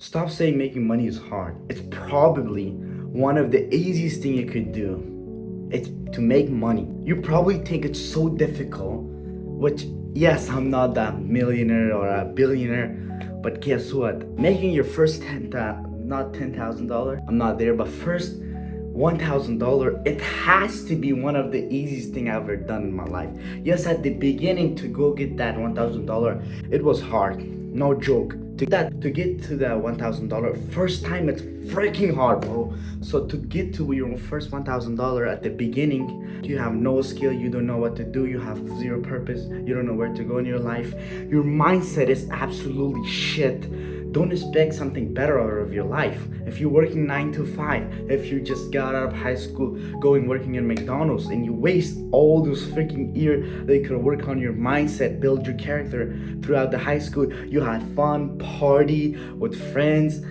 Stop saying making money is hard. It's probably one of the easiest thing you could do. It's to make money. You probably think it's so difficult, which yes, I'm not that millionaire or a billionaire, but guess what? Making your first not $10,000. I'm not there, but first $1,000, it has to be one of the easiest thing I've ever done in my life. Yes, at the beginning to go get that $1,000, it was hard. No joke. To get to that $1,000 first time, it's freaking hard, bro. So to get to your first $1,000 at the beginning, you have no skill, you don't know what to do, you have zero purpose, you don't know where to go in your life. Your mindset is absolutely shit. Don't expect something better out of your life. If you're working 9 to 5, if you just got out of high school, going working in McDonald's, and you waste all those freaking years that you could work on your mindset, build your character throughout the high school. You had fun, party with friends,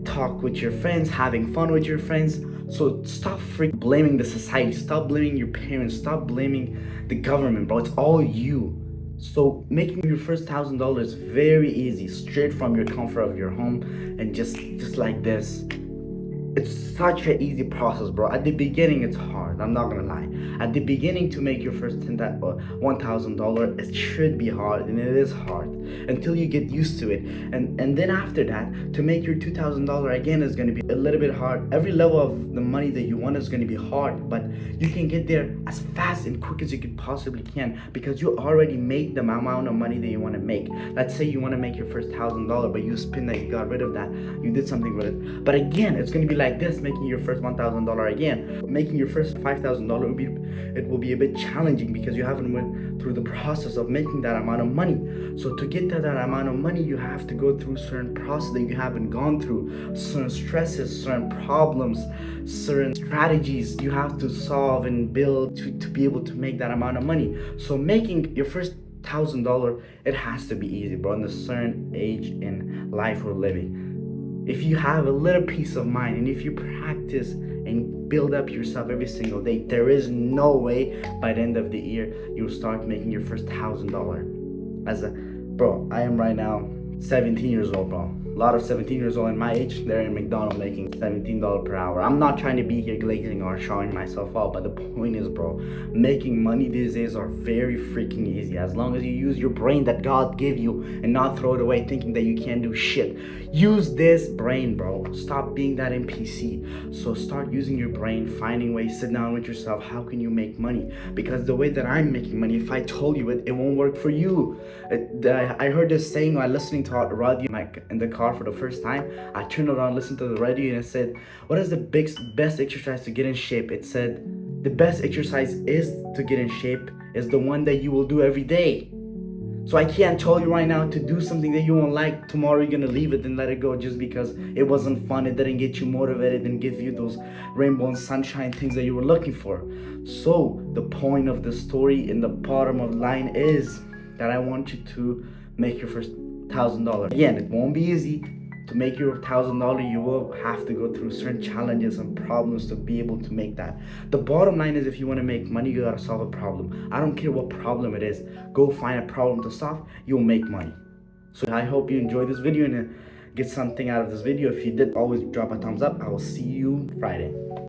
talk with your friends, having fun with your friends. So stop blaming the society, stop blaming your parents, stop blaming the government, bro. It's all you. So making your first $1,000 very easy, straight from your comfort of your home, and just like this. It's such an easy process, bro. At the beginning, it's hard. I'm not gonna lie. At the beginning, to make your first $1,000, it should be hard, and it is hard until you get used to it. And then after that, to make your $2,000 again is gonna be a little bit hard. Every level of the money that you want is gonna be hard, but you can get there as fast and quick as you could possibly can because you already made the amount of money that you want to make. Let's say you want to make your first $1,000, but you spend that, you got rid of that, you did something with it. But again, it's gonna be like this, making your first $1,000 again. Making your first $5,000 will be a bit challenging because you haven't went through the process of making that amount of money. So to get to that amount of money, you have to go through certain process that you haven't gone through, certain stresses, certain problems, certain strategies you have to solve and build to be able to make that amount of money. So making your first $1,000, it has to be easy, bro, in the certain age in life we're living. If you have a little peace of mind and if you practice and build up yourself every single day, there is no way by the end of the year you'll start making your first $1,000. Bro, I am right now 17 years old, bro. A lot of 17 years old in my age, they're in McDonald's making $17 per hour. I'm not trying to be here glazing or showing myself out, but the point is, bro, making money these days are very freaking easy as long as you use your brain that God gave you and not throw it away thinking that you can't do shit. Use this brain, bro. Stop being that NPC. So start using your brain, finding ways, sit down with yourself. How can you make money? Because the way that I'm making money, if I told you it won't work for you. I heard this saying while listening to a radio in the car for the first time. I turned around, listened to the radio, and it said, what is the best exercise to get in shape? It said, the best exercise is to get in shape is the one that you will do every day. So I can't tell you right now to do something that you won't like. Tomorrow you're gonna leave it and let it go just because it wasn't fun, it didn't get you motivated and give you those rainbow and sunshine things that you were looking for. So the point of the story in the bottom of the line is that I want you to make your first $1,000. Again, it won't be easy. To make your $1,000, you will have to go through certain challenges and problems to be able to make that. The bottom line is, if you want to make money, you gotta solve a problem. I don't care what problem it is. Go find a problem to solve, you'll make money. So I hope you enjoyed this video and get something out of this video. If you did, always drop a thumbs up. I will see you Friday.